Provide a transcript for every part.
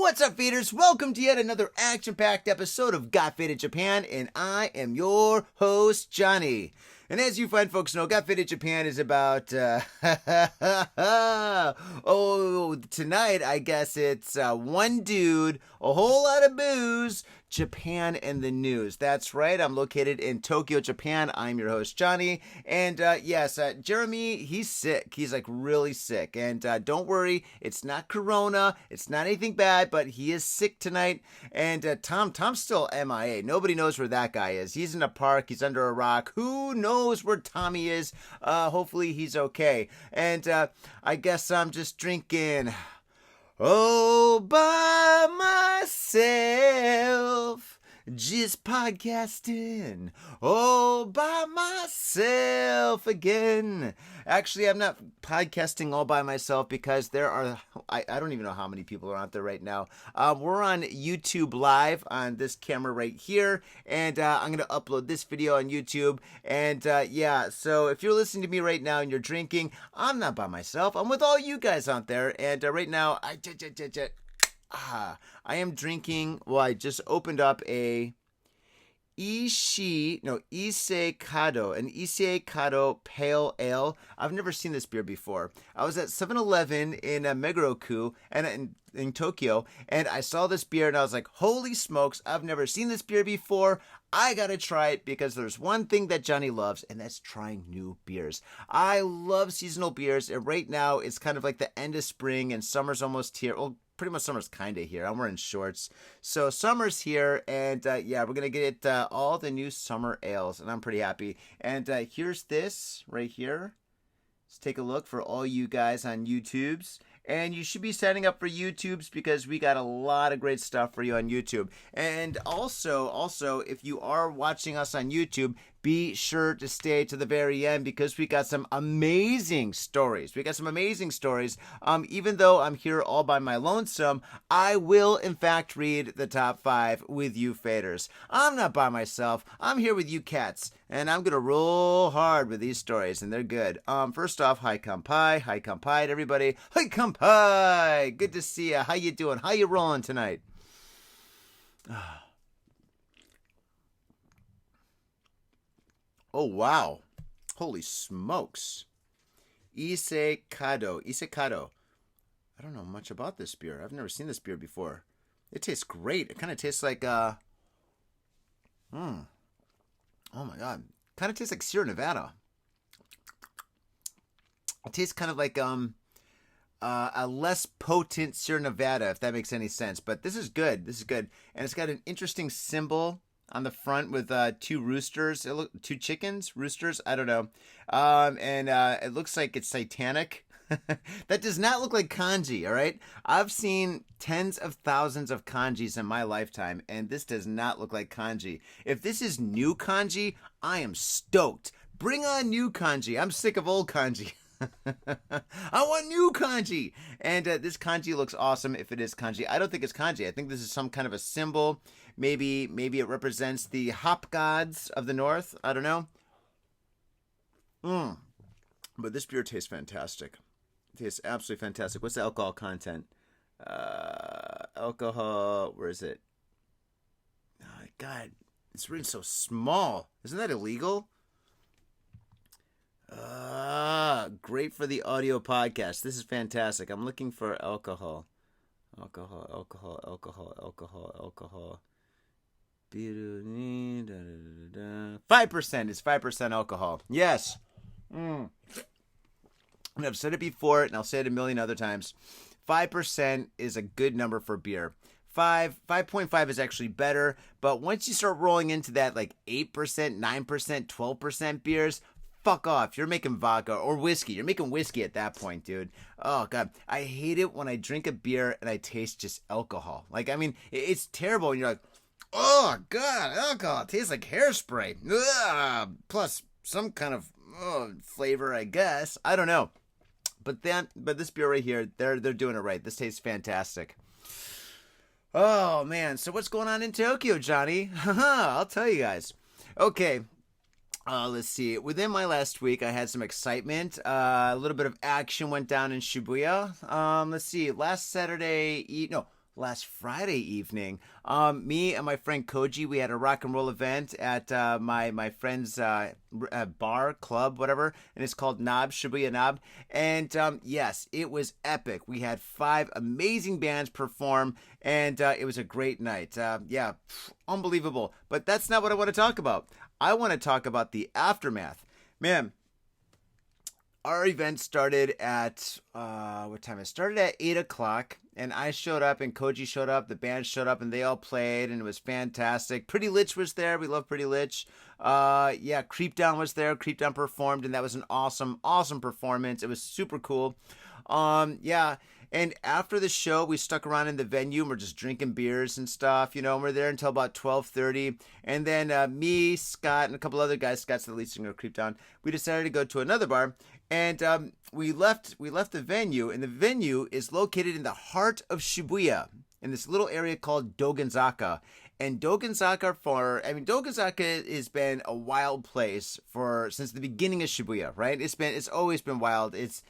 What's up, feeders? Welcome to yet another action-packed episode of Got Faded Japan, and I am your host, Johnny. And as you fine folks know, Got Faded Japan is about, tonight I guess it's one dude, a whole lot of booze, Japan and the news. That's right, I'm located in Tokyo, Japan. I'm your host, Johnny. And yes, Jeremy, he's sick. He's like really sick. And don't worry, it's not corona. It's not anything bad, but he is sick tonight. And Tom's still MIA. Nobody knows where that guy is. He's in a park. He's under a rock. Who knows where Tommy is? Hopefully he's okay. And I guess I'm just drinking all by myself, just podcasting all by myself again. Actually, I'm not podcasting all by myself because there are, I don't even know how many people are out there right now. We're on YouTube Live on this camera right here, and I'm going to upload this video on YouTube. And yeah, so if you're listening to me right now and you're drinking, I'm not by myself. I'm with all you guys out there. And right now, I am drinking, well, I just opened up a Issei Kado Pale Ale. I've never seen this beer before. I was at 7-Eleven in Meguro-ku and in Tokyo, and I saw this beer and I was like, holy smokes, I've never seen this beer before. I gotta try it because there's one thing that Johnny loves, and that's trying new beers. I love seasonal beers, and right now it's kind of like the end of spring and summer's almost here. Well, pretty much summer's kind of here. I'm wearing shorts. So summer's here, and yeah, we're going to get all the new summer ales, and I'm pretty happy. And here's this right here. Let's take a look for all you guys on YouTubes. And you should be signing up for YouTubes because we got a lot of great stuff for you on YouTube. And also, if you are watching us on YouTube, be sure to stay to the very end because we got some amazing stories. Even though I'm here all by my lonesome, I will, in fact, read the top 5 with you faders. I'm not by myself. I'm here with you cats. And I'm going to roll hard with these stories, and they're good. First off, hi kampai to everybody. Hi kampai! Good to see ya. How you doing? How you rolling tonight? Oh, wow. Holy smokes. Issei Kado. I don't know much about this beer. I've never seen this beer before. It tastes great. It kind of tastes like, oh my god. Kind of tastes like Sierra Nevada. It tastes kind of like a less potent Sierra Nevada, if that makes any sense. But this is good. And it's got an interesting symbol on the front with two roosters. Two chickens? Roosters? I don't know. And it looks like it's satanic. That does not look like kanji, all right? I've seen tens of thousands of kanjis in my lifetime, and this does not look like kanji. If this is new kanji, I am stoked. Bring on new kanji. I'm sick of old kanji. I want new kanji. And this kanji looks awesome if it is kanji. I don't think it's kanji. I think this is some kind of a symbol. Maybe it represents the hop gods of the north. I don't know. But this beer tastes fantastic. It tastes absolutely fantastic. What's the alcohol content? Alcohol, where is it? Oh my god, it's written so small. Isn't that illegal? Great for the audio podcast. This is fantastic. I'm looking for alcohol. 5%. It's 5% alcohol. Yes. And I've said it before, and I'll say it a million other times. 5% is a good number for beer. 5.5 is actually better, but once you start rolling into that like 8%, 9%, 12% beers, fuck off. You're making vodka or whiskey. You're making whiskey at that point, dude. Oh, God. I hate it when I drink a beer and I taste just alcohol. Like, I mean, it's terrible. And you're like, oh, God, alcohol. It tastes like hairspray. Ugh. Plus some kind of flavor, I guess. I don't know. But this beer right here, they're doing it right. This tastes fantastic. Oh, man. So what's going on in Tokyo, Johnny? I'll tell you guys. Okay. Let's see. Within my last week, I had some excitement. A little bit of action went down in Shibuya. Let's see. last Friday evening. Me and my friend Koji, we had a rock and roll event at my friend's bar, club, whatever, and it's called Knob, Shibuya Knob. And yes, it was epic. We had 5 amazing bands perform, and it was a great night. Yeah, unbelievable. But that's not what I want to talk about. I want to talk about the aftermath. Man, our event started at, what time? It started at 8 o'clock, and I showed up, and Koji showed up, the band showed up, and they all played, and it was fantastic. Pretty Lich was there. We love Pretty Lich. Yeah, Creep Down was there. Creep Down performed, and that was an awesome, awesome performance. It was super cool. Yeah. And after the show, we stuck around in the venue and we're just drinking beers and stuff, and we're there until about 12:30. And then me, Scott, and a couple other guys, Scott's the lead singer of Creep Down, we decided to go to another bar. And we left the venue, and the venue is located in the heart of Shibuya, in this little area called Dogenzaka. And Dogenzaka has been a wild place since the beginning of Shibuya, right? It's always been wild. It's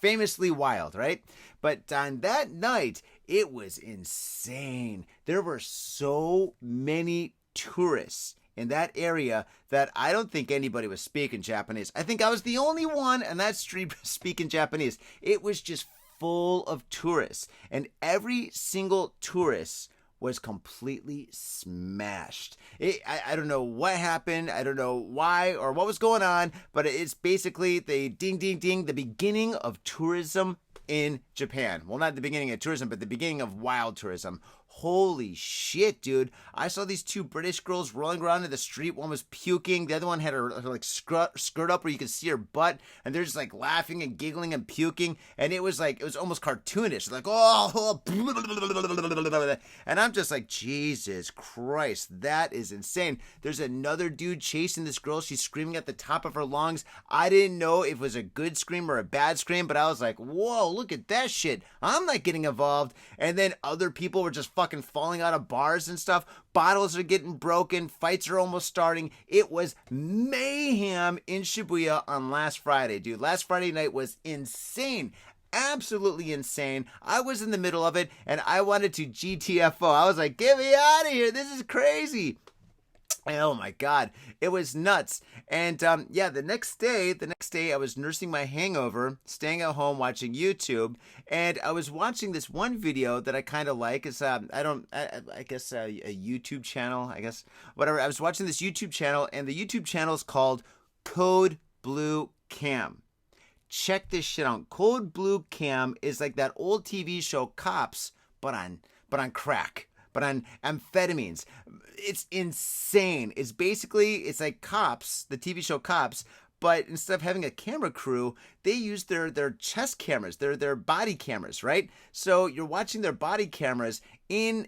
famously wild, right? But on that night, it was insane. There were so many tourists in that area that I don't think anybody was speaking Japanese. I think I was the only one on that street speaking Japanese. It was just full of tourists, and every single tourist was completely smashed. I don't know what happened. I don't know why or what was going on, but it's basically the ding, ding, ding, the beginning of tourism in Japan. Well, not the beginning of tourism, but the beginning of wild tourism. Holy shit, dude. I saw these 2 British girls rolling around in the street. One was puking. The other one had her like skirt up where you could see her butt. And they're just like laughing and giggling and puking. And it was almost cartoonish. Like, oh, and I'm just like, Jesus Christ, that is insane. There's another dude chasing this girl. She's screaming at the top of her lungs. I didn't know if it was a good scream or a bad scream, but I was like, whoa, look at that shit. I'm not getting involved. And then other people were just fucking falling out of bars and stuff. Bottles are getting broken. Fights are almost starting. It was mayhem in Shibuya on last Friday, dude. Last Friday night was insane. Absolutely insane. I was in the middle of it and I wanted to GTFO. I was like, get me out of here. This is crazy. Oh my God, it was nuts. And yeah, the next day I was nursing my hangover, staying at home watching YouTube, and I was watching this one video that I kind of like. It's I guess a YouTube channel, I guess, whatever. I was watching this YouTube channel, and the YouTube channel is called Code Blue Cam. Check this shit out. Code Blue Cam is like that old TV show Cops, but on crack. But on amphetamines. It's insane. It's like Cops, the TV show Cops, but instead of having a camera crew, they use their chest cameras, their body cameras, right? So you're watching their body cameras in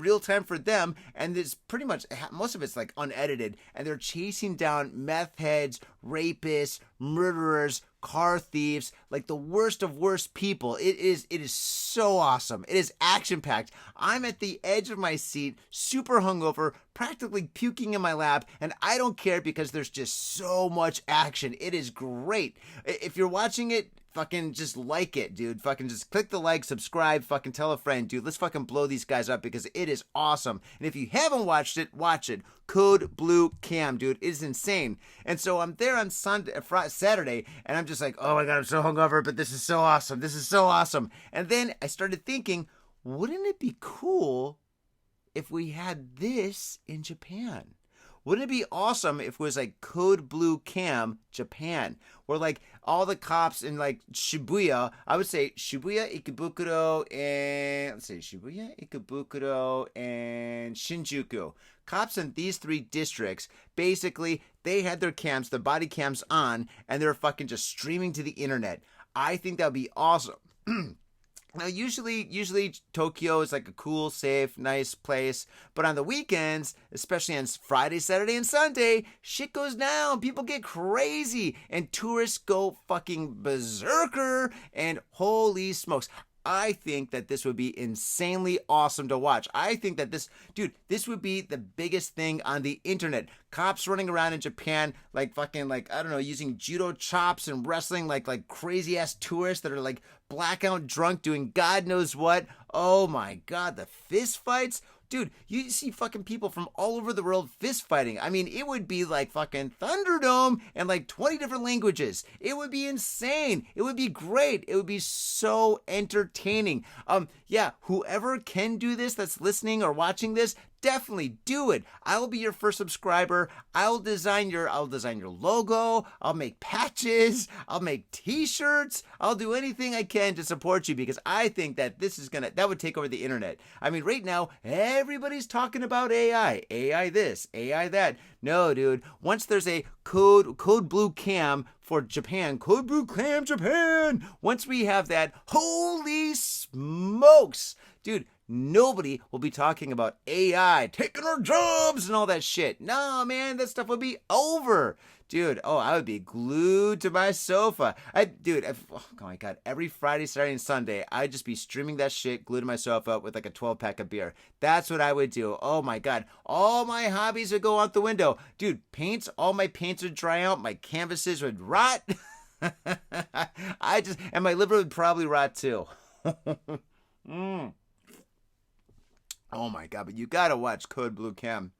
real time for them, and it's pretty much, most of it's like unedited, and they're chasing down meth heads, rapists, murderers, car thieves, like the worst of worst people. It is so awesome. It is action-packed. I'm at the edge of my seat, super hungover, practically puking in my lap, and I don't care because there's just so much action. It is great. If you're watching it, fucking just like it, dude. Fucking just click the like, subscribe, fucking tell a friend, dude. Let's fucking blow these guys up because it is awesome. And if you haven't watched it, watch it. Code Blue Cam, dude. It is insane. And so I'm there on Saturday, and I'm just like, oh my God, I'm so hungover, but this is so awesome. This is so awesome. And then I started thinking, wouldn't it be cool if we had this in Japan? Wouldn't it be awesome if it was like Code Blue Cam Japan, where like all the cops in like Shibuya, I would say Shibuya, Ikebukuro, and Shinjuku. Cops in these 3 districts, basically, they had their cams, their body cams on, and they're fucking just streaming to the internet. I think that would be awesome. Now, usually Tokyo is like a cool, safe, nice place. But on the weekends, especially on Friday, Saturday, and Sunday, shit goes down. People get crazy. And tourists go fucking berserker. And holy smokes. I think that this would be insanely awesome to watch. I think that this would be the biggest thing on the internet. Cops running around in Japan like fucking like, I don't know, using judo chops and wrestling like crazy ass tourists that are like blackout drunk doing God knows what. Oh my God, the fist fights. Dude, you see fucking people from all over the world fist fighting. I mean, it would be like fucking Thunderdome and like 20 different languages. It would be insane. It would be great. It would be so entertaining. Yeah, whoever can do this that's listening or watching this, definitely do it. I will be your first subscriber. I'll design your logo. I'll make patches. I'll make t-shirts. I'll do anything I can to support you because I think that that would take over the internet. I mean, right now, everybody's talking about AI. AI this, AI that. No, dude. Once there's a code blue cam for Japan, code blue cam Japan. Once we have that, holy smokes. Dude, nobody will be talking about AI taking our jobs and all that shit. No, man, that stuff would be over. Dude, I would be glued to my sofa. Oh my God, every Friday, Saturday, and Sunday, I'd just be streaming that shit glued to my sofa with like a 12-pack of beer. That's what I would do. Oh my God, all my hobbies would go out the window. Dude, all my paints would dry out. My canvases would rot. And my liver would probably rot too. Oh my God, but you gotta watch Code Blue Cam.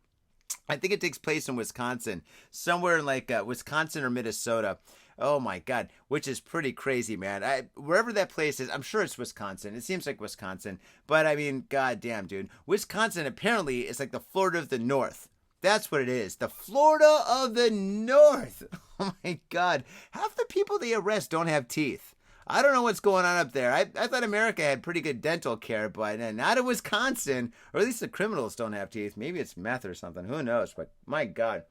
I think it takes place in Wisconsin, somewhere in like Wisconsin or Minnesota. Oh my God, which is pretty crazy, man. Wherever that place is, I'm sure it's Wisconsin. It seems like Wisconsin, but I mean, goddamn, dude. Wisconsin apparently is like the Florida of the North. That's what it is. The Florida of the North. Oh my God. Half the people they arrest don't have teeth. I don't know what's going on up there. I thought America had pretty good dental care, but not in Wisconsin. Or at least the criminals don't have teeth. Maybe it's meth or something. Who knows? But my God.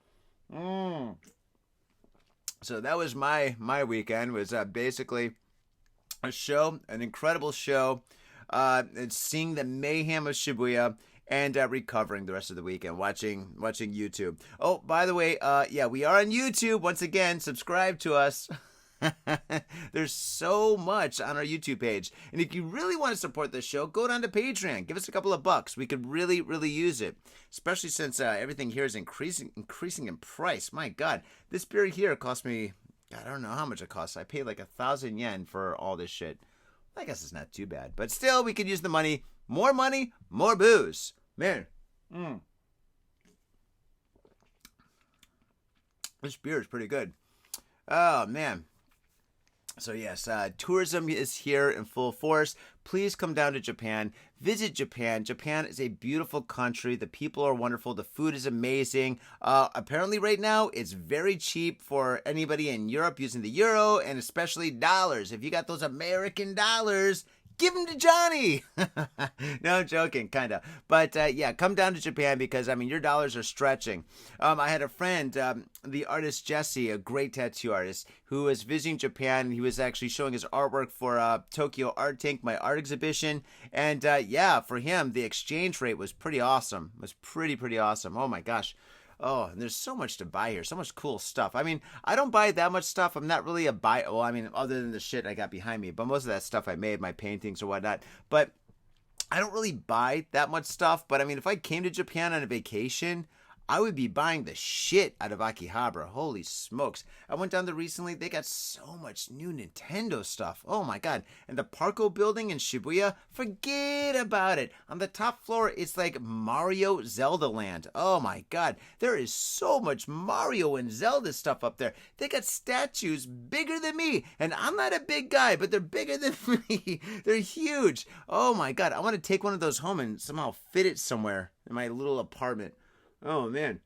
So that was my weekend. Was basically a show, an incredible show. Seeing the mayhem of Shibuya. And recovering the rest of the weekend, watching YouTube. Oh, by the way, yeah, we are on YouTube. Once again, subscribe to us. There's so much on our YouTube page. And if you really want to support this show, go down to Patreon. Give us a couple of bucks. We could really, really use it. Especially since everything here is increasing in price. My God. This beer here cost me, I don't know how much it costs. I paid like 1,000 yen for all this shit. I guess it's not too bad. But still, we could use the money. More booze. Man. This beer is pretty good. Oh, man. So yes, tourism is here in full force. Please come down to Japan. Visit Japan. Japan is a beautiful country. The people are wonderful. The food is amazing. Apparently right now, it's very cheap for anybody in Europe using the euro and especially dollars. If you got those American dollars, give them to Johnny. No, I'm joking, kind of. But yeah, come down to Japan because, I mean, your dollars are stretching. I had a friend, the artist Jesse, a great tattoo artist, who was visiting Japan. He was actually showing his artwork for Tokyo Art Tank, my art exhibition. And yeah, for him, the exchange rate was pretty awesome. It was pretty awesome. Oh my gosh. Oh, and there's so much to buy here. So much cool stuff. I mean, I don't buy that much stuff. I'm not really a buy. Well, I mean, other than the shit I got behind me. But most of that stuff I made, my paintings or whatnot. But I don't really buy that much stuff. But I mean, if I came to Japan on a vacation, I would be buying the shit out of Akihabara. Holy smokes. I went down there recently. They got so much new Nintendo stuff. Oh my God. And the Parco building in Shibuya, forget about it. On the top floor, it's like Mario Zelda land. Oh my God. There is so much Mario and Zelda stuff up there. They got statues bigger than me. And I'm not a big guy, but they're bigger than me. They're huge. Oh my God. I want to take one of those home and somehow fit it somewhere in my little apartment. Oh, man.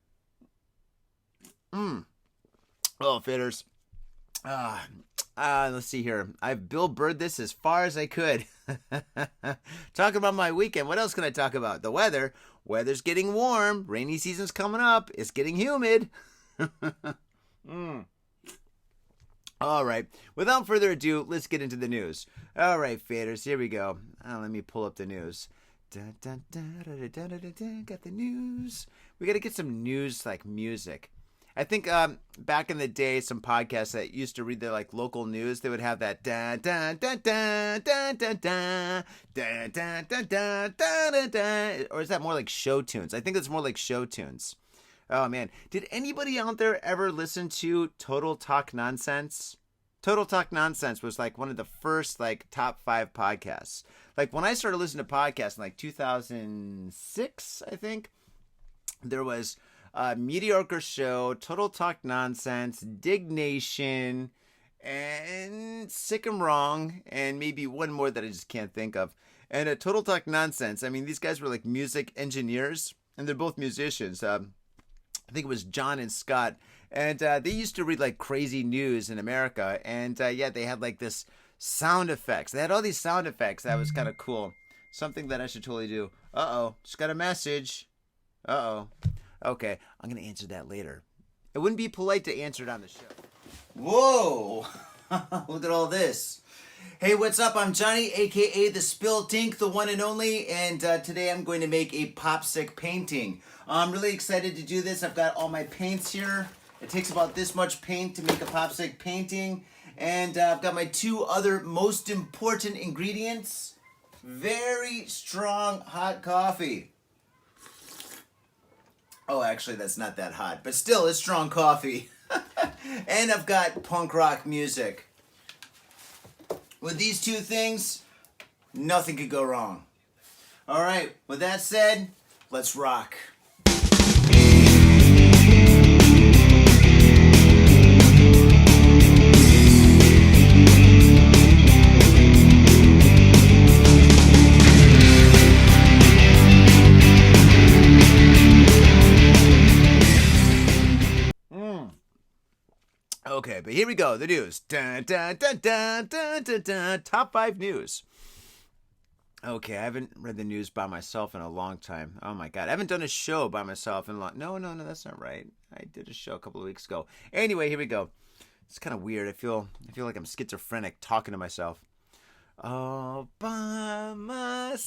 Oh, fitters. Let's see here. I've Bill Burred this as far as I could. Talking about my weekend. What else can I talk about? The weather. Weather's getting warm. Rainy season's coming up. It's getting humid. All right. Without further ado, let's get into the news. All right, faders. Here we go. Let me pull up the news. Got the news. We got to get some news like music. I think back in the day, some podcasts that used to read their like local news, they would have that da da da da da da da da da da da da da, or is that more like show tunes? I think it's more like show tunes. Oh man, did anybody out there ever listen to Total Talk Nonsense? Total Talk Nonsense was like one of the first like top 5 podcasts. Like when I started listening to podcasts in like 2006, I think there was Mediocre Show, Total Talk Nonsense, Dig Nation, and Sick and Wrong, and maybe one more that I just can't think of. And Total Talk Nonsense, I mean, these guys were like music engineers, and they're both musicians. I think it was John and Scott, and they used to read like crazy news in America, and yeah, they had like this sound effects. They had all these sound effects. That was kind of cool. Something that I should totally do. Uh-oh, just got a message. Uh-oh. Okay, I'm going to answer that later. It wouldn't be polite to answer it on the show. Whoa! Look at all this. Hey, what's up? I'm Johnny, a.k.a. the SPILT, the one and only, and today I'm going to make a popsicle painting. I'm really excited to do this. I've got all my paints here. It takes about this much paint to make a popsicle painting, and I've got my 2 other most important ingredients. Very strong hot coffee. Oh, actually, that's not that hot, but still, it's strong coffee. And I've got punk rock music. With these 2 things, nothing could go wrong. All right, with that said, let's rock. Okay, but here we go. The news. Dun, dun, dun, dun, dun, dun, dun. Top 5 news. Okay, I haven't read the news by myself in a long time. Oh my god, I haven't done a show by myself in a long. No, that's not right. I did a show a couple of weeks ago. Anyway, here we go. It's kind of weird. I feel like I'm schizophrenic talking to myself. All by myself,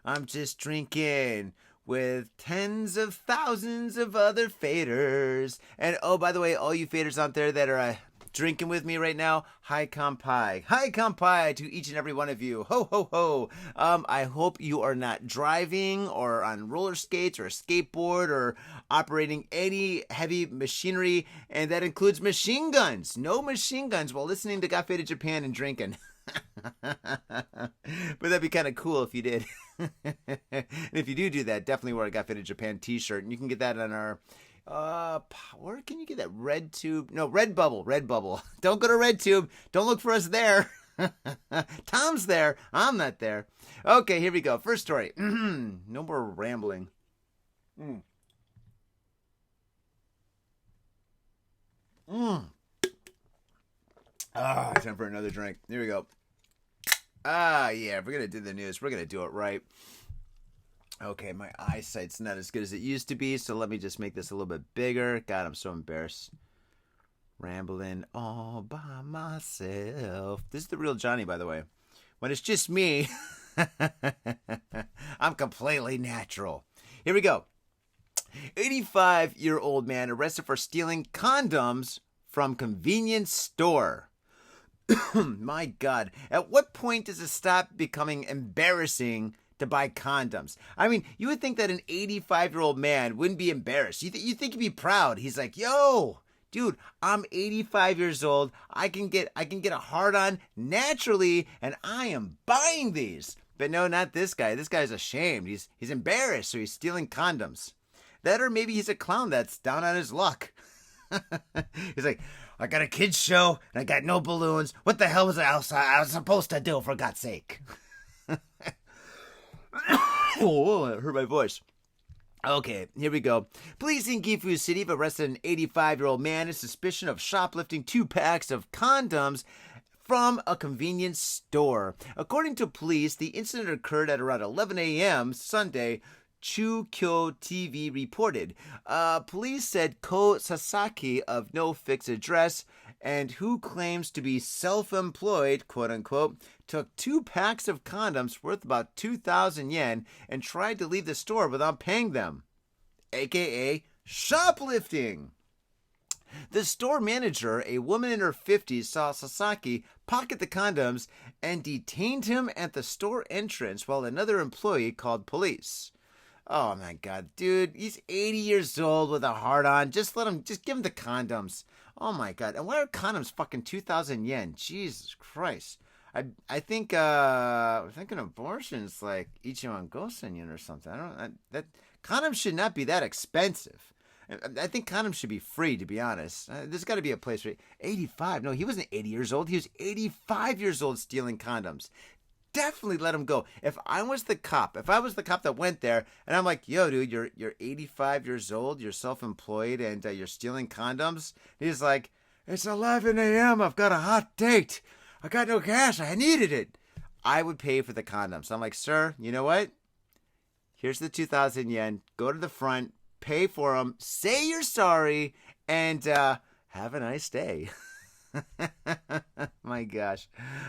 I'm just drinking with tens of thousands of other faders. And oh, by the way, all you faders out there that are drinking with me right now, hi kampai. Hi kampai to each and every one of you. Ho, ho, ho. I hope you are not driving or on roller skates or a skateboard or operating any heavy machinery, and that includes machine guns. No machine guns while listening to Got Faded Japan and drinking. But that'd be kind of cool if you did. And if you do that, definitely wear a Got Faded Japan t-shirt, and you can get that on our where can you get that? RedTube? No, Redbubble. Don't go to RedTube. Don't look for us there. Tom's there. I'm not there. Okay, here we go. First story. No more rambling. Time for another drink. Here we go. Yeah, if we're going to do the news, we're going to do it right. Okay, my eyesight's not as good as it used to be, so let me just make this a little bit bigger. God, I'm so embarrassed. Rambling all by myself. This is the real Johnny, by the way. When it's just me, I'm completely natural. Here we go. 85-year-old man arrested for stealing condoms from convenience store. My God. At what point does it stop becoming embarrassing to buy condoms? I mean, you would think that an 85-year-old man wouldn't be embarrassed. You think he'd be proud. He's like, yo, dude, I'm 85 years old. I can get a hard-on naturally, and I am buying these. But no, not this guy. This guy's ashamed. He's embarrassed, so he's stealing condoms. That, or maybe he's a clown that's down on his luck. He's like, I got a kid's show, and I got no balloons. What the hell was I was supposed to do, for God's sake? Oh, it hurt my voice. Okay, here we go. Police in Gifu City have arrested an 85-year-old man in suspicion of shoplifting 2 packs of condoms from a convenience store. According to police, the incident occurred at around 11 a.m. Sunday, Chukyo TV reported. Police said Ko Sasaki, of no fixed address and who claims to be self-employed, quote-unquote, took 2 packs of condoms worth about 2,000 yen and tried to leave the store without paying them, a.k.a. Shoplifting. The store manager, a woman in her 50s, saw Sasaki pocket the condoms and detained him at the store entrance while another employee called police. Oh my god, dude, he's 80 years old with a heart on. Just give him the condoms. Oh my god. And why are condoms fucking 2,000 yen? Jesus Christ. I think I'm thinking abortion's like Ichiman Gosen yen or something. That condoms should not be that expensive. I think condoms should be free, to be honest. There's got to be a place for 85. No, he wasn't 80 years old. He was 85 years old stealing condoms. Definitely let him go. If I was the cop that went there, and I'm like, yo, dude, you're 85 years old, you're self-employed, and you're stealing condoms. He's like, it's 11 a.m. I've got a hot date. I got no cash. I needed it. I would pay for the condoms. I'm like, sir, you know what? Here's the 2,000 yen. Go to the front. Pay for them, say you're sorry, and have a nice day. My gosh.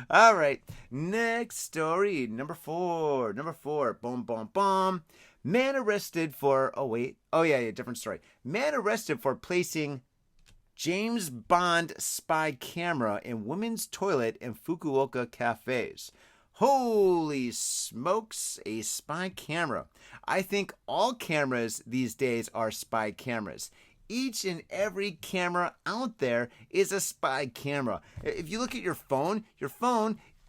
All right. Next story. Number four. Boom, boom, boom. Man arrested for... different story. Man arrested for placing James Bond spy camera in women's toilet in Fukuoka cafes. Holy smokes, a spy camera. I think all cameras these days are spy cameras. Each and every camera out there is a spy camera. If you look at your phone,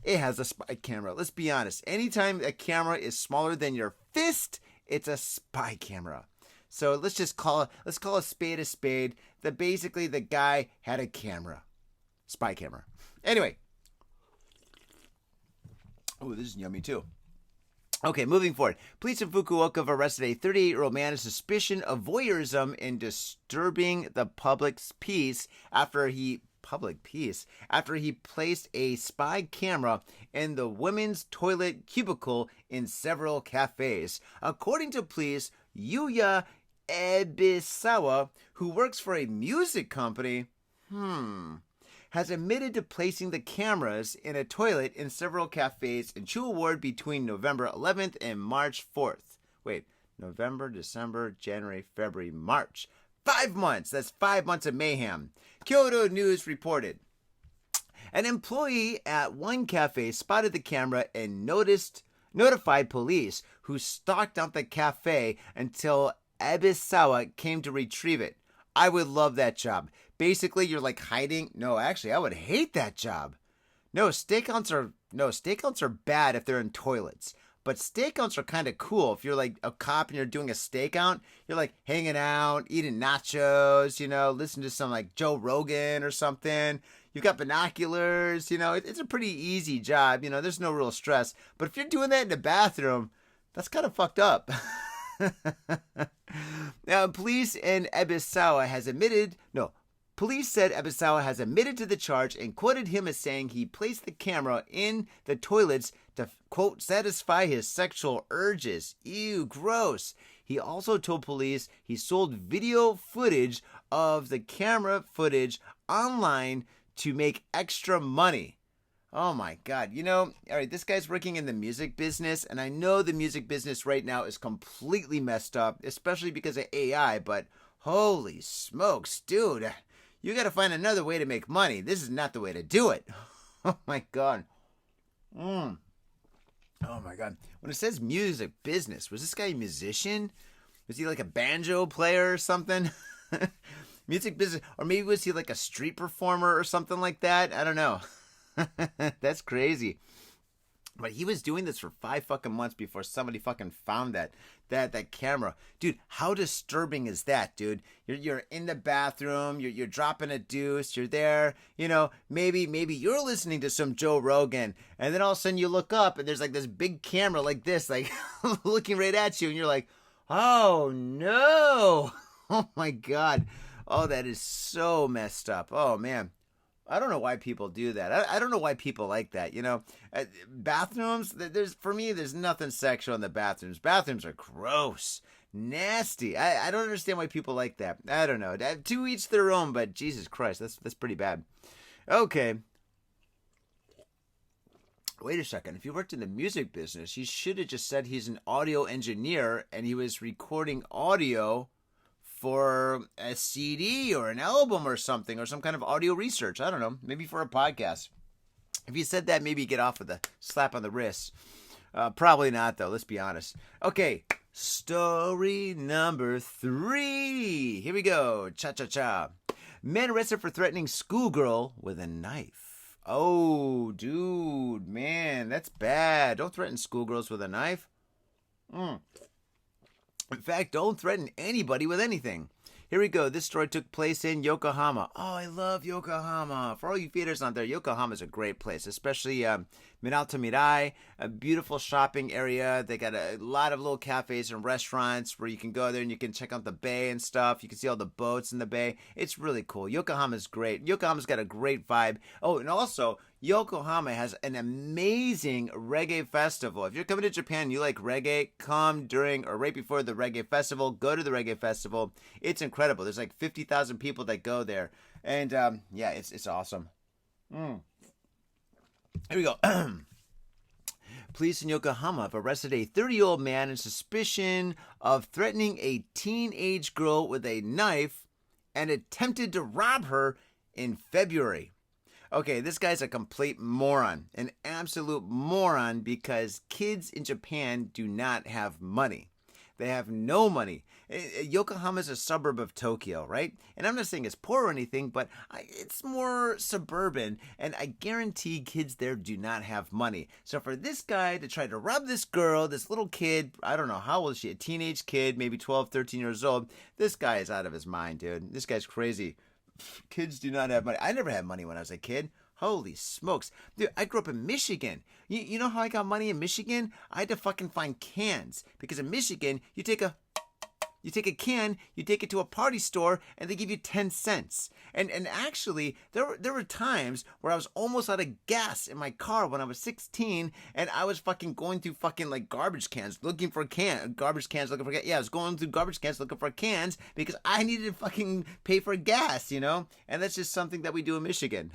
it has a spy camera. Let's be honest. Anytime a camera is smaller than your fist, it's a spy camera. So let's call a spade a spade. Basically the guy had a camera. Spy camera. Anyway. Oh, this is yummy too. Okay, moving forward. Police in Fukuoka have arrested a 38-year-old man on suspicion of voyeurism and disturbing the public peace after he placed a spy camera in the women's toilet cubicle in several cafes. According to police, Yuya Ebisawa, who works for a music company, has admitted to placing the cameras in a toilet in several cafes in Chuo Ward between November 11th and March 4th. Wait, November, December, January, February, March. 5 months. That's 5 months of mayhem. Kyoto News reported. An employee at one cafe spotted the camera and notified police, who stalked out the cafe until Ebisawa came to retrieve it. I would love that job. Basically, you're like hiding. No, actually, I would hate that job. No, stakeouts are bad if they're in toilets. But stakeouts are kind of cool. If you're like a cop and you're doing a stakeout, you're like hanging out, eating nachos, listen to some like Joe Rogan or something. You've got binoculars, it's a pretty easy job. There's no real stress. But if you're doing that in the bathroom, that's kind of fucked up. Now, police said Ebisawa has admitted to the charge and quoted him as saying he placed the camera in the toilets to, quote, satisfy his sexual urges. Ew, gross. He also told police he sold video footage of the camera footage online to make extra money. Oh my God. All right, this guy's working in the music business, and I know the music business right now is completely messed up, especially because of AI, but holy smokes, dude. You got to find another way to make money. This is not the way to do it. Oh my God. Oh my God. When it says music business, was this guy a musician? Was he like a banjo player or something? Music business. Or maybe was he like a street performer or something like that? I don't know. That's crazy. But he was doing this for 5 fucking months before somebody fucking found that camera. Dude, how disturbing is that, dude? You're in the bathroom, you're dropping a deuce, you're there, maybe you're listening to some Joe Rogan, and then all of a sudden you look up and there's like this big camera like this, like looking right at you, and you're like, oh no. Oh my God. Oh, that is so messed up. Oh man. I don't know why people do that. I don't know why people like that. Bathrooms, there's nothing sexual in the bathrooms. Bathrooms are gross, nasty. I don't understand why people like that. I don't know. To each their own, but Jesus Christ, that's pretty bad. Okay. Wait a second. If he worked in the music business, he should have just said he's an audio engineer and he was recording audio for a CD or an album or something, or some kind of audio research. I don't know. Maybe for a podcast. If you said that, maybe you get off with a slap on the wrist. Probably not, though. Let's be honest. Okay, story number 3. Here we go. Cha-cha-cha. Man arrested for threatening schoolgirl with a knife. Oh, dude, man, that's bad. Don't threaten schoolgirls with a knife. In fact, don't threaten anybody with anything. Here we go. This story took place in Yokohama. Oh, I love Yokohama. For all you feeders out there, Yokohama is a great place, especially Minato Mirai, a beautiful shopping area. They got a lot of little cafes and restaurants where you can go there and you can check out the bay and stuff. You can see all the boats in the bay. It's really cool. Yokohama's great. Yokohama's got a great vibe. Oh, and also, Yokohama has an amazing reggae festival. If you're coming to Japan and you like reggae, come during or right before the reggae festival. Go to the reggae festival. It's incredible. There's like 50,000 people that go there. And yeah, it's awesome. Here we go. Police in Yokohama have arrested a 30-year-old man in suspicion of threatening a teenage girl with a knife and attempted to rob her in February. Okay, this guy's a complete moron, an absolute moron, because kids in Japan do not have money. They have no money. Yokohama is a suburb of Tokyo, right? And I'm not saying it's poor or anything, but it's more suburban, and I guarantee kids there do not have money. So for this guy to try to rob this girl, this little kid, I don't know, how old is she? A teenage kid, maybe 12, 13 years old. This guy is out of his mind, dude. This guy's crazy. Kids do not have money. I never had money when I was a kid. Holy smokes. Dude, I grew up in Michigan. You know how I got money in Michigan? I had to fucking find cans. Because in Michigan, you take a can, you take it to a party store, and they give you 10 cents. And actually, there were times where I was almost out of gas in my car when I was 16, and I was fucking going through fucking like garbage cans looking for cans. Yeah, I was going through garbage cans looking for cans because I needed to fucking pay for gas, you know? And that's just something that we do in Michigan.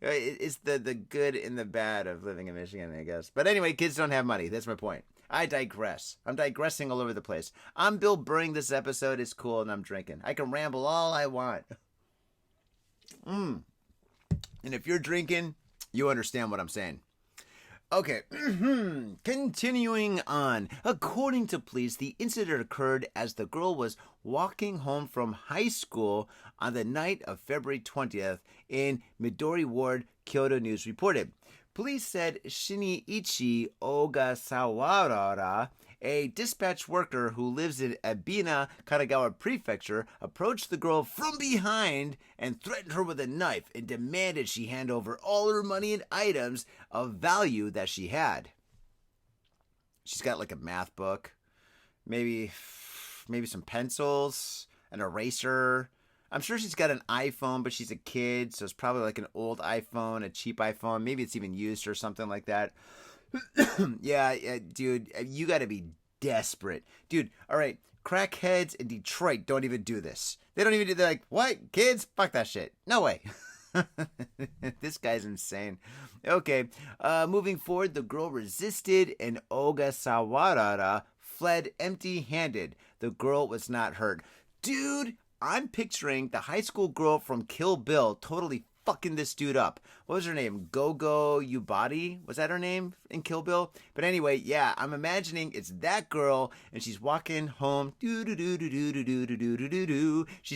It's the good and the bad of living in Michigan, I guess. But anyway, kids don't have money. That's my point. I digress. I'm digressing all over the place. I'm Bill Burring. This episode is cool, and I'm drinking. I can ramble all I want. And if you're drinking, you understand what I'm saying. Okay, continuing on. According to police, the incident occurred as the girl was walking home from high school on the night of February 20th in Midori Ward, Kyoto News reported. Police said Shinichi Ogasawara, a dispatch worker who lives in Ebina, Kanagawa Prefecture, approached the girl from behind and threatened her with a knife and demanded she hand over all her money and items of value that she had. She's got like a math book, maybe some pencils, an eraser. I'm sure she's got an iPhone, but she's a kid, so it's probably like an old iPhone, a cheap iPhone. Maybe it's even used or something like that. Yeah, dude, you got to be desperate. Dude, all right, crackheads in Detroit don't even do this. They're like, what? Kids? Fuck that shit. No way. This guy's insane. Okay, moving forward, the girl resisted and Ogasawara fled empty-handed. The girl was not hurt. Dude, I'm picturing the high school girl from Kill Bill totally fucking this dude up. What was her name? Gogo Yubari? Was that her name in Kill Bill? But anyway, yeah, I'm imagining it's that girl and she's walking home. She's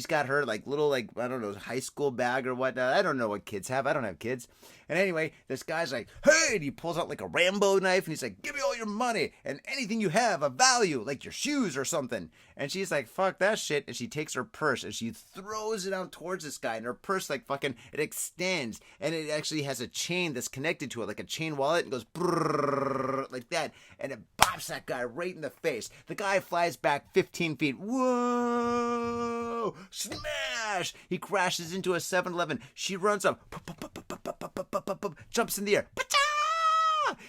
got her like little like, I don't know, high school bag or whatnot. I don't know what kids have. I don't have kids. And anyway, this guy's like, hey, and he pulls out like a Rambo knife and he's like, give me all your money and anything you have of value, like your shoes or something. And she's like, fuck that shit. And she takes her purse and she throws it out towards this guy. And her purse, like fucking, it extends and it actually has a chain that's connected to it, like a chain wallet, and goes brrrr, like that. And it bops that guy right in the face. The guy flies back 15 feet. Whoa! Smash! He crashes into a 7-Eleven. She runs up. Jumps in the air,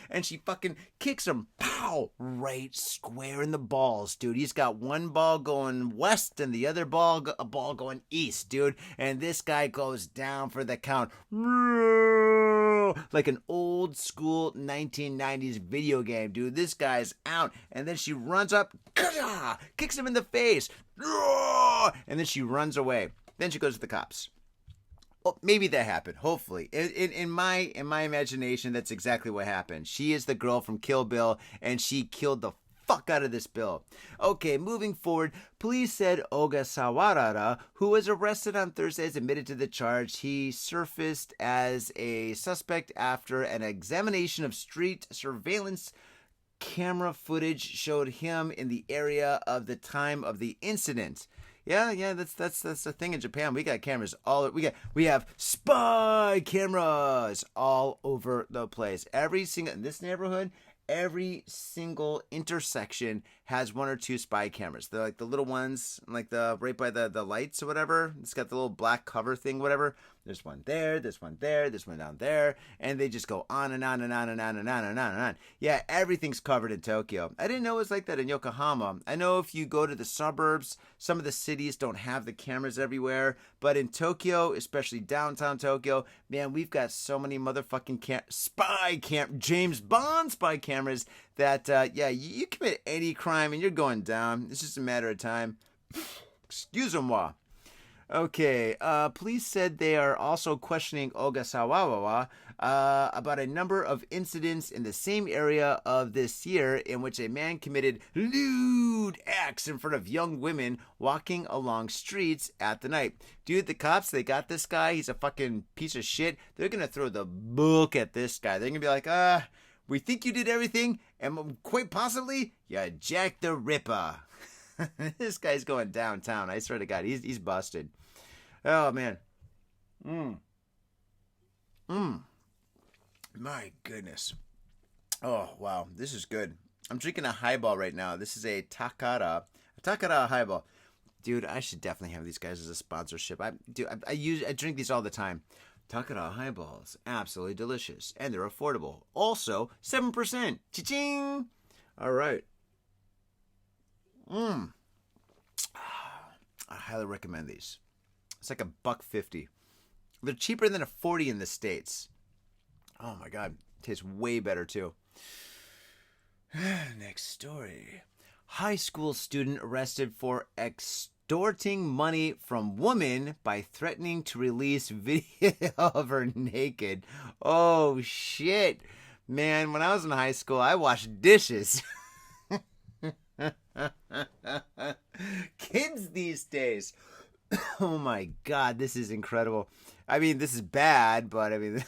and she fucking kicks him, pow, right square in the balls, dude. He's got one ball going west and the other ball going east, dude. And this guy goes down for the count. like an old school 1990s video game, dude. This guy's out. And then she runs up, kicks him in the face, and then she runs away. Then she goes to the cops. Well, maybe that happened. Hopefully, in my imagination, that's exactly what happened. She is the girl from Kill Bill, and she killed the fuck out of this bill. Okay, moving forward, police said Ogasawarara, who was arrested on Thursday, has admitted to the charge. He surfaced as a suspect after an examination of street surveillance camera footage showed him in the area of the time of the incident. Yeah, that's the thing in Japan. We got cameras we have spy cameras all over the place. In this neighborhood, every single intersection has one or two spy cameras. They're like the little ones, like the right by the lights or whatever. It's got the little black cover thing, whatever. There's one there, there's one there, there's one down there, and they just go on and on and on and on and on and on and on. Yeah, everything's covered in Tokyo. I didn't know it was like that in Yokohama. I know if you go to the suburbs, some of the cities don't have the cameras everywhere, but in Tokyo, especially downtown Tokyo, man, we've got so many motherfucking James Bond spy cameras that, you commit any crime and you're going down. It's just a matter of time. Excuse-moi. Okay, police said they are also questioning Ogasawa about a number of incidents in the same area of this year in which a man committed lewd acts in front of young women walking along streets at the night. Dude, the cops, they got this guy. He's a fucking piece of shit. They're going to throw the book at this guy. They're going to be like, we think you did everything, and quite possibly, you Jack the Ripper. This guy's going downtown. I swear to God, he's busted. Oh, man. My goodness. Oh, wow. This is good. I'm drinking a highball right now. This is a Takara highball. Dude, I should definitely have these guys as a sponsorship. I drink these all the time. Takara highballs. Absolutely delicious. And they're affordable. Also, 7%. Cha-ching! All right. I highly recommend these. It's like $1.50. They're cheaper than a 40 in the States. Oh my God. Tastes way better too. Next story. High school student arrested for extorting money from woman by threatening to release video of her naked. Oh shit. Man, when I was in high school, I washed dishes. Kids these days. Oh my God, this is incredible. I mean, this is bad, but I mean,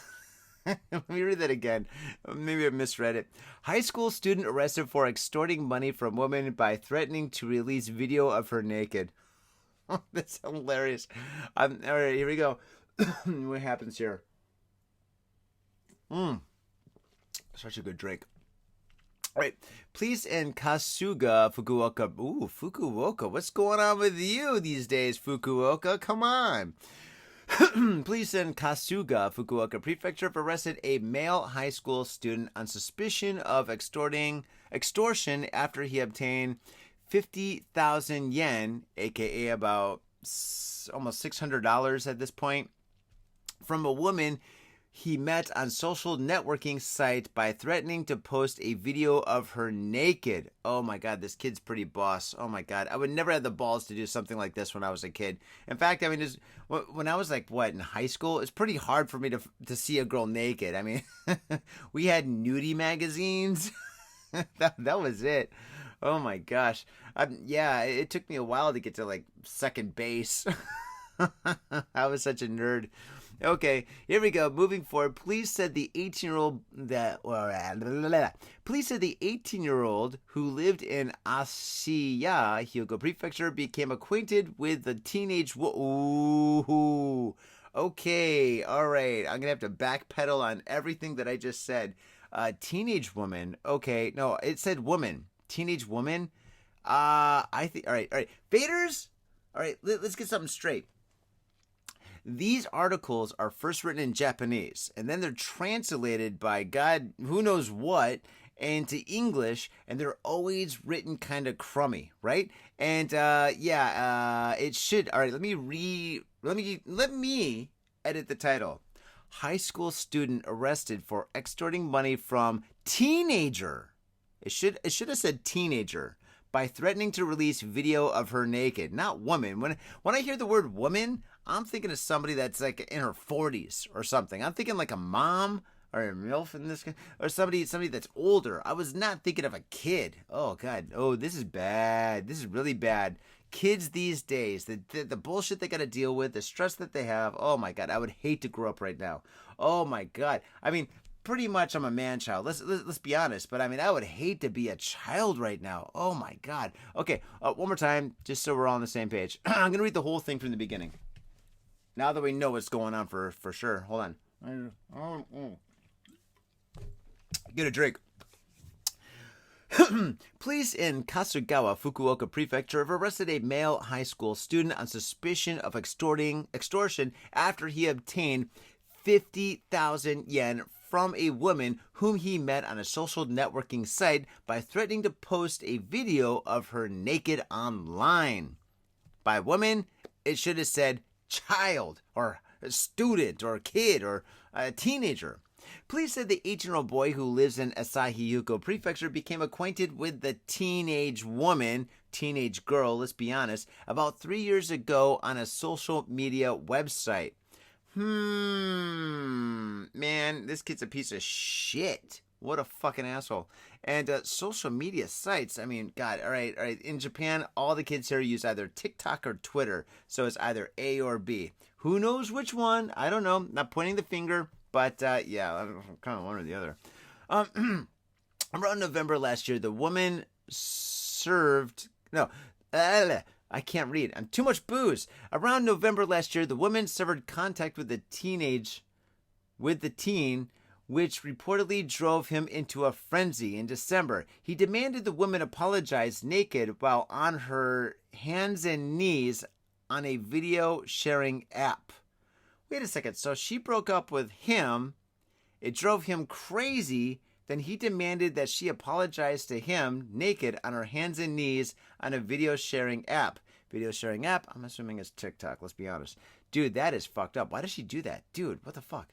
let me read that again. Maybe I misread it. High school student arrested for extorting money from woman by threatening to release video of her naked. That's hilarious. All right, here we go. What happens here? Such a good drink. All right, police in Kasuga, Fukuoka. Ooh, Fukuoka. What's going on with you these days, Fukuoka? Come on. Police in Kasuga, Fukuoka Prefecture have arrested a male high school student on suspicion of extortion after he obtained 50,000 yen, aka about almost $600 at this point, from a woman he met on social networking site by threatening to post a video of her naked. Oh my God, this kid's pretty boss. Oh my God, I would never have the balls to do something like this when I was a kid. In fact, I mean, when I was in high school, it's pretty hard for me to see a girl naked. I mean, we had nudie magazines. that was it. Oh my gosh. It took me a while to get to second base. I was such a nerd. Okay, here we go. Moving forward, police said the 18-year-old who lived in Asagayaminami, Hyogo Prefecture, became acquainted with the teenage. Ooh. Okay, all right. I'm gonna have to backpedal on everything that I just said. Teenage woman. Okay, no, it said woman. Teenage woman. I think. All right. Faders. All right. Let's get something straight. These articles are first written in Japanese, and then they're translated by God who knows what into English, and they're always written kind of crummy, right? And it should. All right, let me edit the title. high school student arrested for extorting money from teenager. It should have said teenager by threatening to release video of her naked, not woman. When I hear the word woman, I'm thinking of somebody that's like in her 40s or something. I'm thinking like a mom or a MILF in this, or somebody that's older. I was not thinking of a kid. Oh God. Oh, this is bad. This is really bad. Kids these days, the bullshit they got to deal with, the stress that they have. Oh my God, I would hate to grow up right now. Oh my God. I mean, pretty much I'm a man-child. Let's be honest. But I mean, I would hate to be a child right now. Oh my God. Okay, one more time, just so we're all on the same page. I'm gonna read the whole thing from the beginning. Now that we know what's going on for sure. Hold on. Get a drink. Police in Kasugawa, Fukuoka Prefecture have arrested a male high school student on suspicion of extortion after he obtained 50,000 yen from a woman whom he met on a social networking site by threatening to post a video of her naked online. By woman, it should have said child or student or kid or a teenager. Police said the 18-year-old boy who lives in Asahiyuko Prefecture became acquainted with the teenage girl, let's be honest, about 3 years ago on a social media website. Man, this kid's a piece of shit. What a fucking asshole. And social media sites, I mean, God, all right. In Japan, all the kids here use either TikTok or Twitter, so it's either A or B. Who knows which one? I don't know. Not pointing the finger. But, yeah, I'm kind of one or the other. Around November last year, the woman I can't read. I'm too much booze. Around November last year, the woman severed contact with the teen, which reportedly drove him into a frenzy. In December, he demanded the woman apologize naked while on her hands and knees on a video sharing app. Wait a second, so she broke up with him, it drove him crazy, then he demanded that she apologize to him naked on her hands and knees on a video sharing app. Video sharing app, I'm assuming it's TikTok, let's be honest. Dude, that is fucked up. Why does she do that? Dude, what the fuck?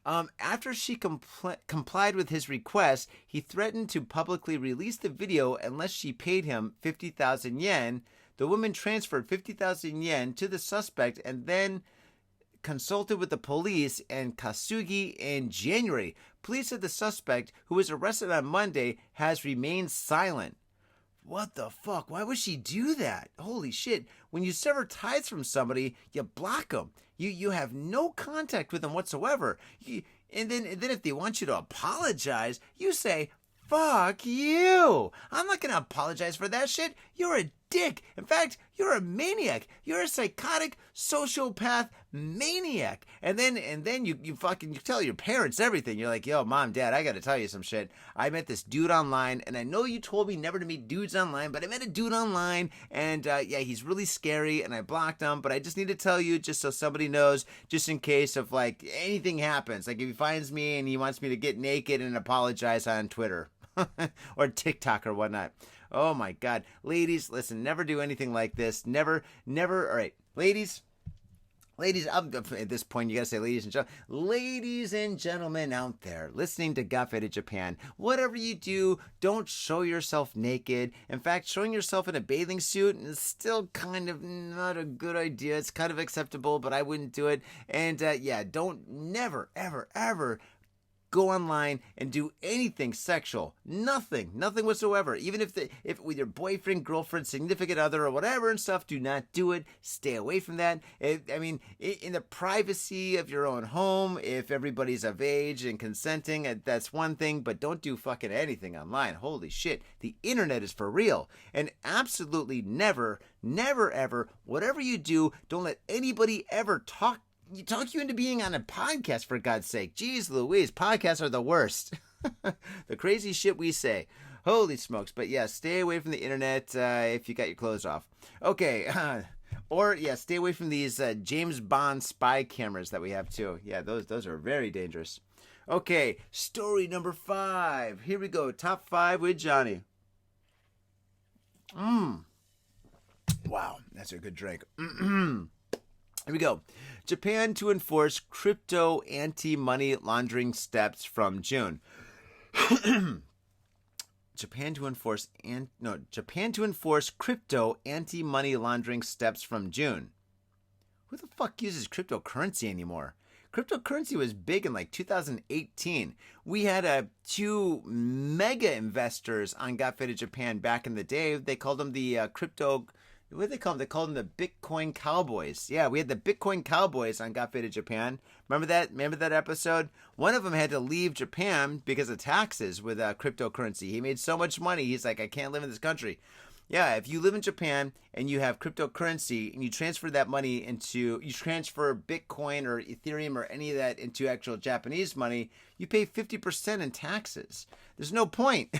After she complied with his request, he threatened to publicly release the video unless she paid him 50,000 yen. The woman transferred 50,000 yen to the suspect and then consulted with the police in Kasugi in January. Police said the suspect, who was arrested on Monday, has remained silent. What the fuck? Why would she do that? Holy shit. When you sever ties from somebody, you block them. You have no contact with them whatsoever. And then if they want you to apologize, you say, fuck you. I'm not going to apologize for that shit. You're a dick. In fact, you're a maniac. You're a psychotic sociopath maniac. And then you tell your parents everything. You're like, yo, mom, dad, I got to tell you some shit. I met this dude online, and I know you told me never to meet dudes online, but I met a dude online, and yeah, he's really scary, and I blocked him, but I just need to tell you just so somebody knows, just in case if like anything happens. Like if he finds me and he wants me to get naked and apologize on Twitter. Or TikTok or whatnot. Oh my God. Ladies, listen, never do anything like this. Never. All right. Ladies, at this point, you gotta say ladies and gentlemen. Ladies and gentlemen out there listening to Got Faded Japan, whatever you do, don't show yourself naked. In fact, showing yourself in a bathing suit is still kind of not a good idea. It's kind of acceptable, but I wouldn't do it. And yeah, don't never, ever go online and do anything sexual. Nothing whatsoever. Even if with your boyfriend, girlfriend, significant other, or whatever and stuff, do not do it. Stay away from that. I mean, in the privacy of your own home, if everybody's of age and consenting, that's one thing, but don't do fucking anything online. Holy shit. The internet is for real. And absolutely never, ever, whatever you do, don't let anybody ever talk you into being on a podcast, for God's sake. Jeez Louise, podcasts are the worst. The crazy shit we say. Holy smokes. But yeah, stay away from the internet if you got your clothes off. Okay. Or yeah, stay away from these James Bond spy cameras that we have too. Yeah, those are very dangerous. Okay, story number 5. Here we go. Top 5 with Johnny. Wow, that's a good drink. Here we go. Japan to enforce crypto anti-money laundering steps from June. Japan to enforce crypto anti-money laundering steps from June. Who the fuck uses cryptocurrency anymore? Cryptocurrency was big in like 2018. We had two mega investors on Got Faded Japan back in the day. They called them the crypto. What did they call them? They called them the Bitcoin Cowboys. Yeah, we had the Bitcoin Cowboys on Got Faded Japan. Remember that? Remember that episode? One of them had to leave Japan because of taxes with cryptocurrency. He made so much money. He's like, I can't live in this country. Yeah, if you live in Japan and you have cryptocurrency and you transfer that money you transfer Bitcoin or Ethereum or any of that into actual Japanese money, you pay 50% in taxes. There's no point.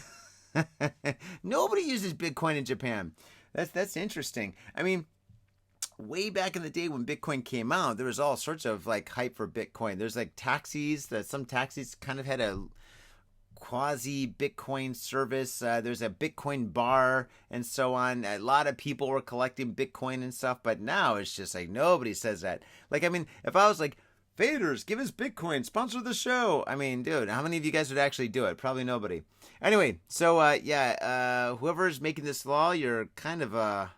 Nobody uses Bitcoin in Japan. That's interesting. I mean, way back in the day when Bitcoin came out, there was all sorts of like hype for Bitcoin. There's like taxis that some taxis kind of had a quasi Bitcoin service. There's a Bitcoin bar and so on. A lot of people were collecting Bitcoin and stuff, but now it's just like nobody says that. Like, I mean, if I was like, Faders, give us Bitcoin, sponsor the show. I mean, dude, how many of you guys would actually do it? Probably nobody. Anyway, so whoever's making this law, you're kind of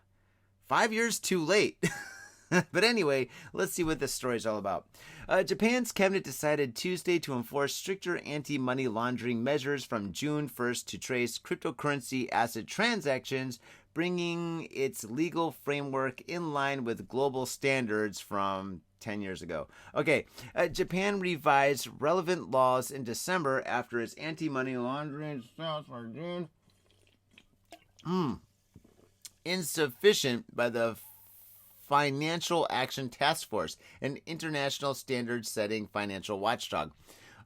5 years too late. But anyway, let's see what this story is all about. Japan's cabinet decided Tuesday to enforce stricter anti-money laundering measures from June 1st to trace cryptocurrency asset transactions, bringing its legal framework in line with global standards from 10 years ago. Okay, Japan revised relevant laws in December after its anti-money laundering steps were deemed insufficient by the Financial Action Task Force, an international standard-setting financial watchdog.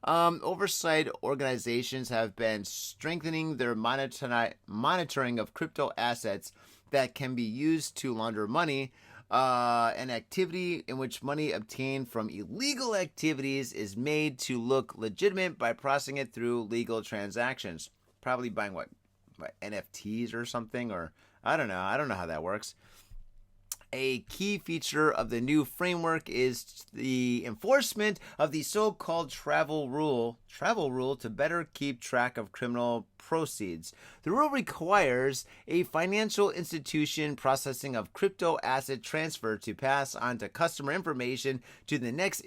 Oversight organizations have been strengthening their monitoring of crypto assets that can be used to launder money. An activity in which money obtained from illegal activities is made to look legitimate by processing it through legal transactions. Probably buying what NFTs or something, or I don't know. I don't know how that works. A key feature of the new framework is the enforcement of the so-called travel rule to better keep track of criminal proceeds. The rule requires a financial institution processing of crypto asset transfer to pass on to customer information to the next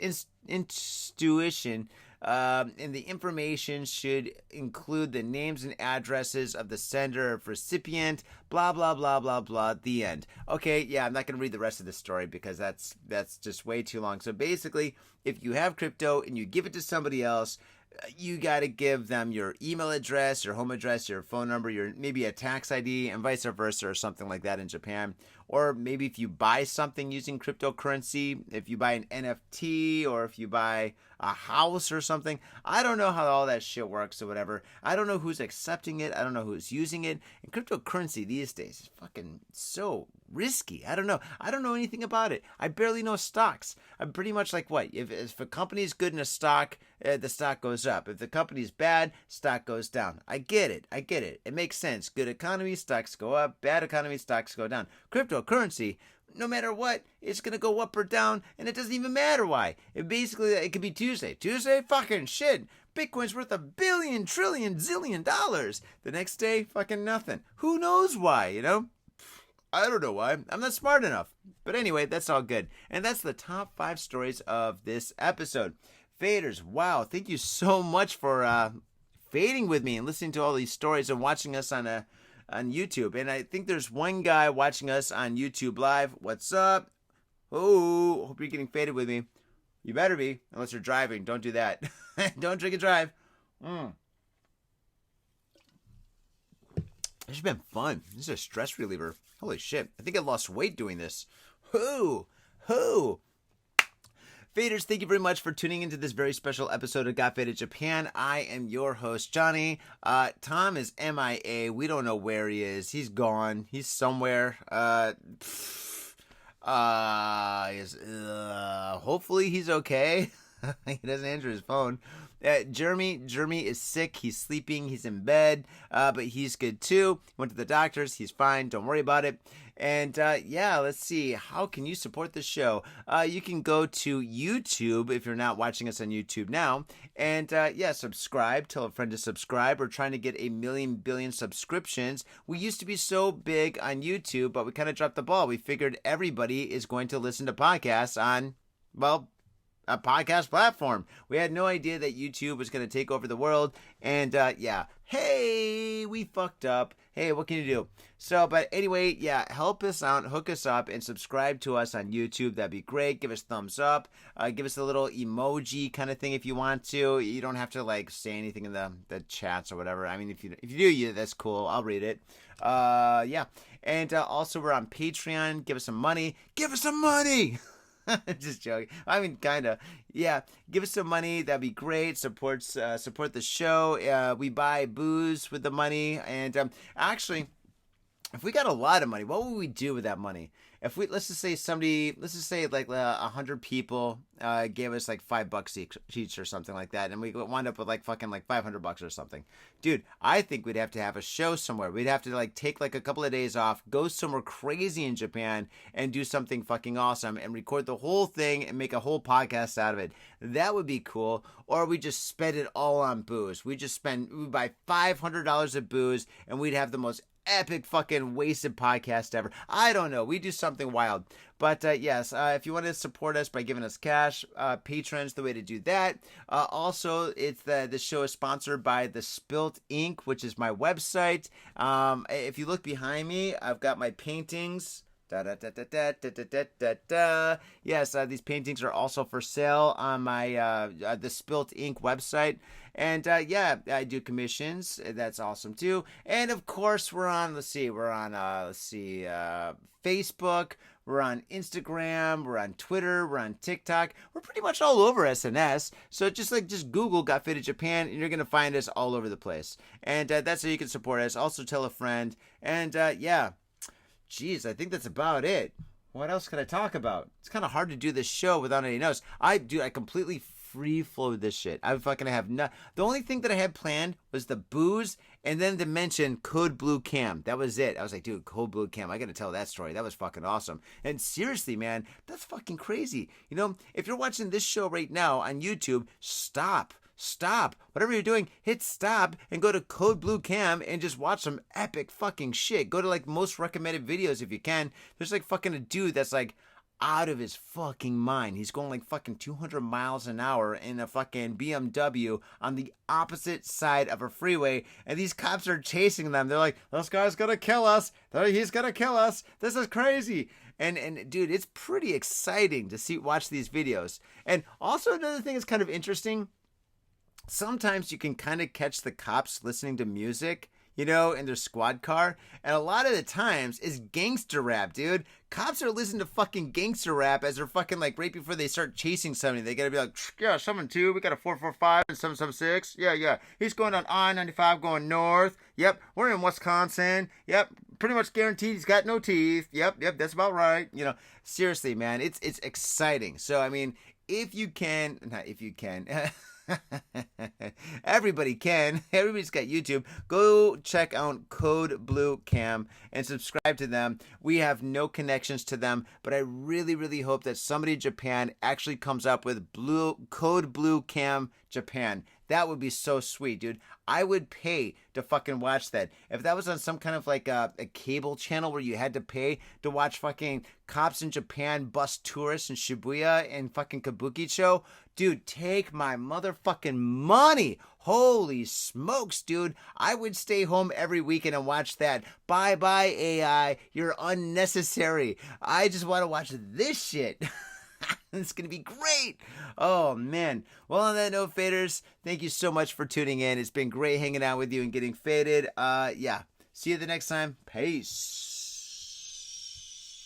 institution. And the information should include the names and addresses of the sender or recipient, blah, blah, blah, blah, blah, the end. Okay, yeah, I'm not going to read the rest of the story because that's just way too long. So basically, if you have crypto and you give it to somebody else, you got to give them your email address, your home address, your phone number, your maybe a tax ID, and vice versa, or something like that in Japan. Or maybe if you buy something using cryptocurrency, if you buy an NFT or if you buy a house or something, I don't know how all that shit works or whatever. I don't know who's accepting it. I don't know who's using it. And cryptocurrency these days is fucking so risky. I don't know. I don't know anything about it. I barely know stocks. I'm pretty much like what? If a company's good in a stock, the stock goes up. If the company's bad, stock goes down. I get it. It makes sense. Good economy, stocks go up. Bad economy, stocks go down. Cryptocurrency, no matter what, it's going to go up or down, and it doesn't even matter why. It could be Tuesday. Fucking shit. Bitcoin's worth $1 billion, trillion, zillion dollars. The next day, fucking nothing. Who knows why, you know? I don't know why. I'm not smart enough. But anyway, that's all good. And that's the top 5 stories of this episode. Faders, wow. Thank you so much for fading with me and listening to all these stories and watching us on YouTube. And I think there's one guy watching us on YouTube Live. What's up? Oh, hope you're getting faded with me. You better be, unless you're driving. Don't do that. Don't drink and drive. This has been fun. This is a stress reliever. Holy shit. I think I lost weight doing this. Who? Faders, thank you very much for tuning into this very special episode of Got Faded Japan. I am your host, Johnny. Tom is MIA. We don't know where he is. He's gone. He's somewhere. Hopefully he's okay. He doesn't answer his phone. Jeremy is sick. He's sleeping. He's in bed, but he's good too. Went to the doctors. He's fine. Don't worry about it. And yeah, let's see. How can you support the show? You can go to YouTube if you're not watching us on YouTube now. And yeah, subscribe. Tell a friend to subscribe. We're trying to get 1 million billion subscriptions. We used to be so big on YouTube, but we kind of dropped the ball. We figured everybody is going to listen to podcasts on, well, a podcast platform. We had no idea that YouTube was going to take over the world. And yeah, hey, we fucked up. Hey, what can you do? So, but anyway, yeah, help us out, hook us up, and subscribe to us on YouTube. That'd be great. Give us thumbs up. Give us a little emoji kind of thing if you want to. You don't have to like say anything in the chats or whatever. I mean, if you do, that's cool. I'll read it. Yeah, and also we're on Patreon. Give us some money. Give us some money. Just joking. I mean, kind of. Yeah. Give us some money. That'd be great. Support the show. We buy booze with the money. And actually, if we got a lot of money, what would we do with that money? If we, let's just say like 100 people gave us like $5 each or something like that, and we wind up with like fucking like $500 or something. Dude, I think we'd have to have a show somewhere. We'd have to like take like a couple of days off, go somewhere crazy in Japan, and do something fucking awesome, and record the whole thing and make a whole podcast out of it. That would be cool. Or we just spend it all on booze. We buy $500 of booze, and we'd have the most epic fucking wasted podcast ever. I don't know. We do something wild. But yes, if you want to support us by giving us cash, Patreon's the way to do that. Also, it's the show is sponsored by the SPILT Inc., which is my website. If you look behind me, I've got my paintings. Yes, these paintings are also for sale on my the SPILT Inc. website. And yeah, I do commissions. That's awesome too. And of course, we're on Facebook. We're on Instagram. We're on Twitter. We're on TikTok. We're pretty much all over SNS. So just Google Got Faded Japan, and you're gonna find us all over the place. And that's how you can support us. Also, tell a friend. And yeah. Jeez, I think that's about it. What else can I talk about? It's kind of hard to do this show without any notes. I completely free flowed this shit. I fucking have no. The only thing that I had planned was the booze, and then to mention Code Blue Cam. That was it. I was like, dude, Code Blue Cam. I got to tell that story. That was fucking awesome. And seriously, man, that's fucking crazy. You know, if you're watching this show right now on YouTube, stop. Whatever you're doing, hit stop and go to Code Blue Cam and just watch some epic fucking shit. Go to like most recommended videos if you can. There's like fucking a dude that's like out of his fucking mind. He's going like fucking 200 miles an hour in a fucking BMW on the opposite side of a freeway, and these cops are chasing them. They're like, this guy's gonna kill us. He's gonna kill us. This is crazy. And dude, it's pretty exciting to watch these videos. And also another thing that's kind of interesting. Sometimes you can kind of catch the cops listening to music, you know, in their squad car. And a lot of the times it's gangster rap, dude. Cops are listening to fucking gangster rap as they're fucking like right before they start chasing somebody. They gotta be like, yeah, 7-2, we got a 445 and 776. Yeah. He's going on I-95 going north. Yep, we're in Wisconsin. Yep, pretty much guaranteed he's got no teeth. Yep, that's about right. You know, seriously, man, it's exciting. So, I mean, everybody can. Everybody's got YouTube. Go check out Code Blue Cam and subscribe to them. We have no connections to them, but I really, really hope that somebody in Japan actually comes up with Code Blue Cam Japan. That would be so sweet, dude. I would pay to fucking watch that. If that was on some kind of like a cable channel where you had to pay to watch fucking cops in Japan bust tourists in Shibuya and fucking Kabukicho, dude, take my motherfucking money. Holy smokes, dude. I would stay home every weekend and watch that. Bye-bye, AI. You're unnecessary. I just want to watch this shit. It's going to be great. Oh, man. Well, on that note, faders, thank you so much for tuning in. It's been great hanging out with you and getting faded. Yeah. See you the next time. Peace.